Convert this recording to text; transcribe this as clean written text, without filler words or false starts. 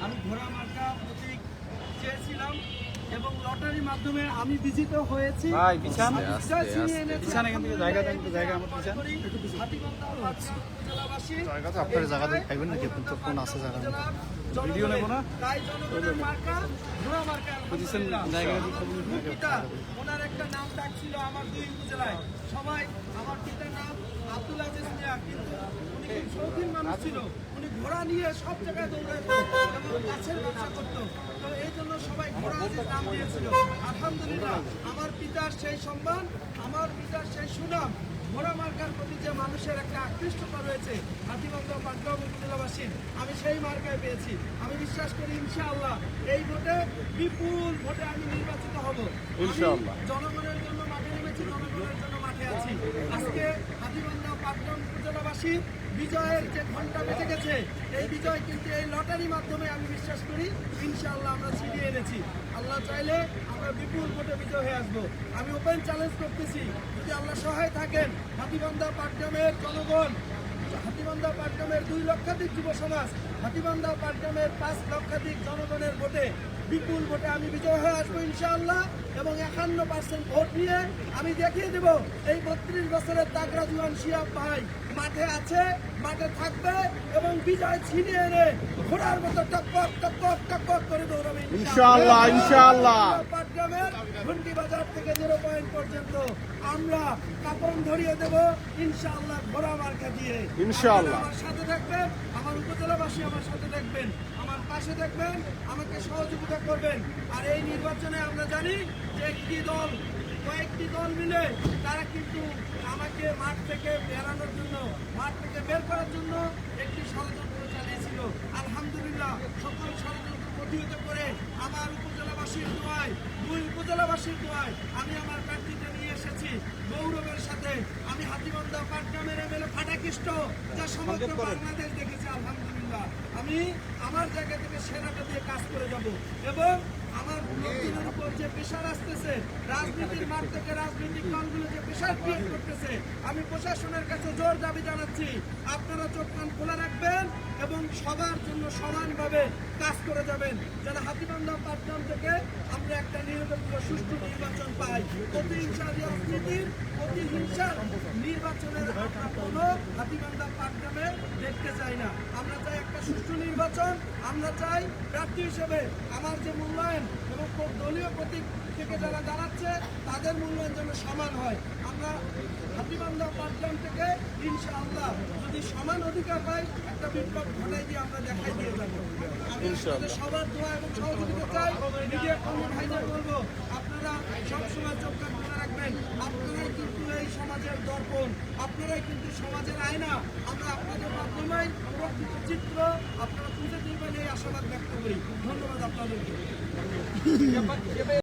আমি ঘোড়া মার্কা প্রতীক চেয়েছিলাম এবং লটারির মাধ্যমে আমি বিজিত হয়েছি। ওনার একটা নাম ডাক ছিল আমার 2 উপজেলায়। সবাই আমার পিতার নাম আব্দুল আজিজ মিয়া, কিন্তু উনি খুব শৌখিন মানুষ ছিল। উনি ঘোড়া নিয়ে সব জায়গায় দৌড়াইত এবং গাছের ব্যবসা করতো। তো এই জন্য সবাই ঘোড়া আজিজ নাম দিয়েছিল। আলহামদুলিল্লাহ আমার পিতার সেই সম্মান, আমার পিতার সেই সুনাম, ঘোড়া মার্কার প্রতি যে মানুষের একটা আকৃষ্টতা রয়েছে হাতীবান্ধা পাটগ্রাম উপজেলাবাসীর, আমি সেই মার্কায় পেয়েছি। আমি বিশ্বাস করি ইনশাআল্লাহ এই ভোটে বিপুল ভোটে আমি নির্বাচিত হব। ইনশাআল্লাহ জনগণের জন্য মাঠে নেমেছি, জনগণের জন্য মাঠে আছি। আজকে হাতীবান্ধা পাটগ্রাম উপজেলাবাসীর বিজয়ের যে ঘন্টা বেজে গেছে, এই বিজয় কিন্তু এই লটারির মাধ্যমে আমি বিশ্বাস করি ইনশাআল্লাহ আমরা ছিনিয়ে এনেছি। আল্লাহ চাইলে আমরা বিপুল ভোটে বিজয় হয়ে আসবো। আমি ওপেন চ্যালেঞ্জ করতেছি, যদি আল্লাহ সহায় থাকেন, হাতীবান্ধা পাটগ্রামের জনগণ, হাতীবান্ধা পাটগ্রামের 2 লক্ষাধিক যুব সমাজ, হাতীবান্ধা পাটগ্রামের 5 লক্ষাধিক জনগণের ভোটে বিপুল ভোটে আমি বিজয় হয়ে আসবো ইনশাআল্লাহ। এবং 51% ভোট নিয়ে আমি দেখিয়ে দেব এই 32 বছরের তাগড়া জুয়ান শিহাব ভাই মাঠে আছে, মাঠে থাকবে এবং বিজয় ছিনিয়ে এনে ঘোড়ার মতো টকপক টকপক টকপক করে দৌড়াবে ইনশাআল্লাহ। ইনশাআল্লাহ পাটগ্রামের ঘন্টি বাজার থেকে 0 পয়েন্ট পর্যন্ত আমরা কাপড় ধরিয়ে দেব ইনশাআল্লাহ ঘোড়া মার্কা দিয়ে ইনশাআল্লাহ। আমার সাথে থাকবেন, আমার উপজেলাবাসী আমার সাথে থাকবেন, আমার পাশে থাকবেন, আমাকে সহযোগিতা করবেন। আর এই নির্বাচনে আমরা জানি যে কয়েকটি দল মিলে তারা কিন্তু আমাকে মাঠ থেকে বেরানোর জন্য, মাঠ থেকে বের করার জন্য একটি ষড়যন্ত্র চালিয়েছিল। আলহামদুলিল্লাহ সকল ষড়যন্ত্র প্রতিহত করে আমার উপজেলাবাসীর দোয়ায়, 2 উপজেলাবাসীর দোয়ায় আমি আমার প্রার্থীকে নিয়ে এসেছি গৌরবের সাথে। আমি হাতীবান্ধা পাটগ্রামের এমএলএ ফাটাকৃষ্ট, যা সমগ্র বাংলাদেশ দেখেছে। আলহামদুলিল্লাহ আমি আমার জায়গা থেকে সেরাটা দিয়ে কাজ করে যাব এবং আমার লোকজনের উপর যে প্রেশার আসতেছে, রাজনীতির মাঠ থেকে রাজনৈতিক দলগুলো যে প্রেশার ক্রিয়েট করতেছে, আমি প্রশাসনের কাছে জোর দাবি জানাচ্ছি আপনারা চোখ কান খোলা রাখবেন এবং সবার জন্য সমানভাবে কাজ করে যাবেন, যেন হাতীবান্ধা পাটগ্রাম থেকে আমরা একটা নিরপেক্ষ সুষ্ঠু নির্বাচন পাই। প্রতিহিংসা রাজনীতির, প্রতিহিংসার নির্বাচনের আমরা কোনো হাতীবান্ধা পাটগ্রামে দেখতে চাই না। আমরা চাই একটা সুষ্ঠু নির্বাচন। আমরা চাই প্রার্থী হিসেবে আমার যে মূল্যায়ন এবং দলীয় প্রতীক থেকে যারা দাঁড়াচ্ছে তাদের মূল্যায়ন যেন সমান হয়। আমরা হাতীবান্ধা পাটগ্রাম থেকে ইনশাআল্লাহ যদি সমান অধিকার পাই, একটা বিপ্লব ঘটাই দিয়ে আমরা দেখাই দিয়ে যাবো। আমি সবার দোয়া এবং সহযোগিতা চাই। মিডিয়া কর্মী ভাইদের বলবো আপনারা সবসময় চোখ কান খোলা রাখবেন। আপনারাই কিন্তু এই সমাজের দর্পণ, আপনারাই কিন্তু সমাজের আয়না। আমরা আপনাদের মাধ্যমেই প্রকৃত চিত্র আপনারা তুলে দিবেন এই আশাবাদ ব্যক্ত করি। ধন্যবাদ আপনাদেরকে।